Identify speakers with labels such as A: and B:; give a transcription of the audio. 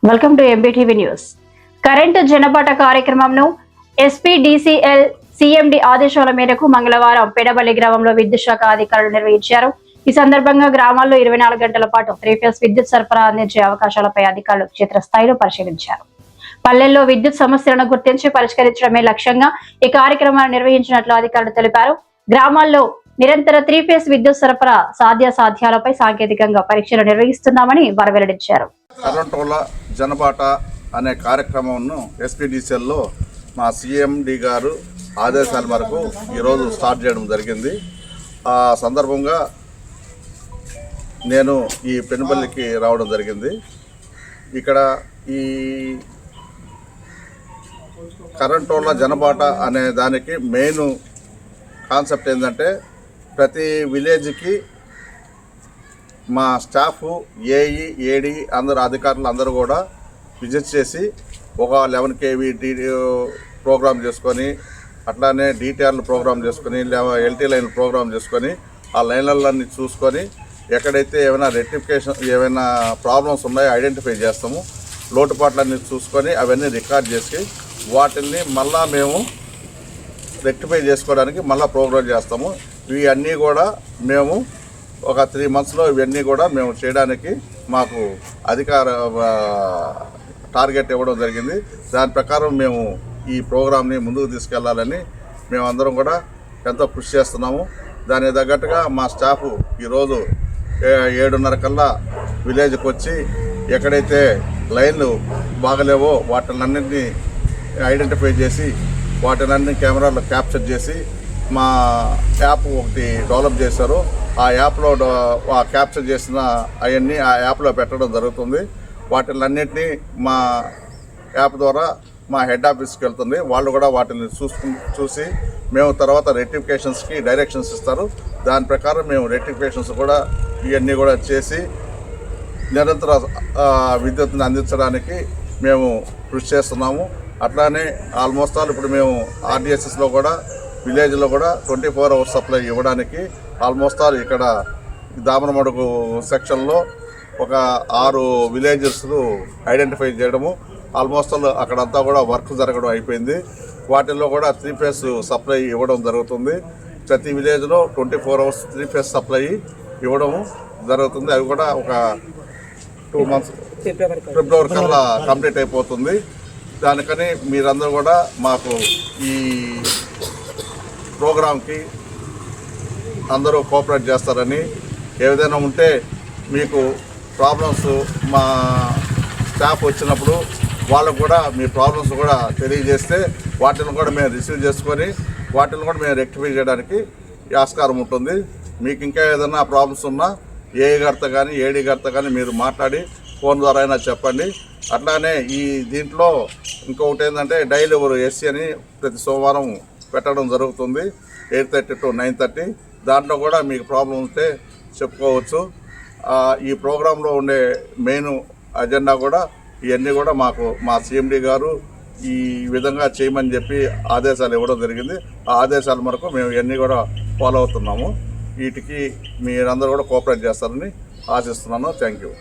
A: Welcome to MBTV news. Current జనపాట కార్యక్రమంను SPDCL CMD ఆదేశాల మేరకు మంగళవారం పెడబల్లి గ్రామంలో విద్యుత్ శాఖ అధికారులు నిర్వహించారు. ఈ సందర్భంగా గ్రామాల్లో 24 గంటల పాటు 3 ఫేజ్ విద్యుత్ సరఫరా అందించే అవకాశాలపై అధికారులు క్షేత్రస్థాయిలో పరిశీలించారు. పల్లెల్లో విద్యుత్ సమస్యలను గుర్తించి పరిష్కరించడమే లక్ష్యంగా ఈ కార్యక్రమాన్ని నిర్వహించినట్లు అధికారులు తెలిపారు. గ్రామాల్లో నిరంతర 3 ఫేజ్ విద్యుత్ సరఫరా సాధ్యాసాధ్యాలపై సాంకేతికంగా పరీక్షలు నిర్వహిస్తున్నామని వారు వెల్లడించారు.
B: కరెంటుల జనపాట అనే కార్యక్రమంను ఎస్పీడీసీఎల్లో మా సీఎండీ గారు ఆదేశాల మేరకు ఈరోజు స్టార్ట్ చేయడం జరిగింది. ఆ సందర్భంగా నేను ఈ పెనుపల్లికి రావడం జరిగింది. ఇక్కడ ఈ కరెంటుల జనపాట అనే దానికి మెయిన్ కాన్సెప్ట్ ఏంటంటే ప్రతి విలేజ్కి మా స్టాఫ్ ఏఈ ఏడీ అందరు అధికారులు అందరూ కూడా విజిట్ చేసి ఒక 11 kV ప్రోగ్రామ్ చేసుకొని అట్లానే డిటిఆర్లు ప్రోగ్రామ్ చేసుకొని ఎల్టీ లైన్ ప్రోగ్రామ్ చేసుకొని ఆ లైన్లన్నీ చూసుకొని ఎక్కడైతే ఏమైనా రెక్టిఫికేషన్ ఏమైనా ప్రాబ్లమ్స్ ఉన్నాయో ఐడెంటిఫై చేస్తాము. లోటుపాట్లన్నీ చూసుకొని అవన్నీ రికార్డ్ చేసి వాటిని మళ్ళా మేము రెక్టిఫై చేసుకోవడానికి మళ్ళీ ప్రోగ్రామ్ చేస్తాము. ఇవన్నీ కూడా మేము ఒక 3 monthsలో ఇవన్నీ కూడా మేము చేయడానికి మాకు అధికార టార్గెట్ ఇవ్వడం జరిగింది. దాని ప్రకారం మేము ఈ ప్రోగ్రామ్ని ముందుకు తీసుకెళ్లాలని మేమందరం కూడా ఎంతో కృషి చేస్తున్నాము. దానికి తగ్గట్టుగా మా స్టాఫ్ ఈరోజు 7:30 కల్లా విలేజ్కి వచ్చి ఎక్కడైతే లైన్లు బాగలేవో వాటినన్నింటినీ ఐడెంటిఫై చేసి వాటినన్నీ కెమెరాలో క్యాప్చర్ చేసి మా యాప్ ఒకటి డెవలప్ చేశారు. ఆ యాప్లో క్యాప్చర్ చేసిన అవన్నీ ఆ యాప్లో పెట్టడం జరుగుతుంది. వాటిలన్నింటినీ మా యాప్ ద్వారా మా హెడ్ ఆఫీస్కి వెళ్తుంది. వాళ్ళు కూడా వాటిని చూసి మేము తర్వాత రెక్టిఫికేషన్స్కి డైరెక్షన్స్ ఇస్తారు. దాని ప్రకారం మేము రెక్టిఫికేషన్స్ కూడా ఇవన్నీ కూడా చేసి నిరంతర విద్యుత్తుని అందించడానికి మేము కృషి చేస్తున్నాము. అట్లానే ఆల్మోస్ట్ ఆల్ ఇప్పుడు మేము ఆర్డిఎస్ఎస్లో కూడా విలేజ్లో కూడా 24 hours సప్లై ఇవ్వడానికి ఆల్మోస్ట్ ఆల్ ఇక్కడ దామరమడుగు సెక్షన్లో ఒక 6 villages ఐడెంటిఫై చేయడము ఆల్మోస్ట్ ఆల్ అక్కడంతా కూడా వర్క్ జరగడం అయిపోయింది. వాటిల్లో కూడా 3 phase సప్లై ఇవ్వడం జరుగుతుంది. ప్రతి విలేజ్లో 24 hours 3 phase సప్లై ఇవ్వడము జరుగుతుంది. అవి కూడా ఒక 2 months ఫిబ్రవరి కల్లా కంప్లీట్ అయిపోతుంది. దానికని మీరందరూ కూడా మాకు ఈ ప్రోగ్రాంకి అందరూ కోఆపరేట్ చేస్తారని, ఏదైనా ఉంటే మీకు ప్రాబ్లమ్స్ మా స్టాఫ్ వచ్చినప్పుడు వాళ్ళకు కూడా మీ ప్రాబ్లమ్స్ కూడా తెలియజేస్తే వాటిని కూడా మేము రిసీవ్ చేసుకొని వాటిని కూడా మేము రెక్టిఫై చేయడానికి ఆస్కారం ఉంటుంది. మీకు ఇంకా ఏదైనా ప్రాబ్లమ్స్ ఉన్నా ఏఈ గారితో కానీ ఏడీ గారితో కానీ మీరు మాట్లాడి ఫోన్ ద్వారా అయినా చెప్పండి. అట్లానే ఈ దీంట్లో ఇంకొకటి ఏంటంటే డైలీ ఎవరు ఎస్సీ అని ప్రతి సోమవారం పెట్టడం జరుగుతుంది 8:30 to 9:30. దాంట్లో కూడా మీకు ప్రాబ్లం ఉంటే చెప్పుకోవచ్చు. ఈ ప్రోగ్రాంలో ఉండే మెయిన్ అజెండా కూడా ఇవన్నీ కూడా మాకు మా సీఎండీ గారు ఈ విధంగా చేయమని చెప్పి ఆదేశాలు ఇవ్వడం జరిగింది. ఆ ఆదేశాల మేరకు మేము ఇవన్నీ కూడా ఫాలో అవుతున్నాము. వీటికి మీరందరూ కూడా కోఆపరేట్ చేస్తారని ఆశిస్తున్నాను. Thank you.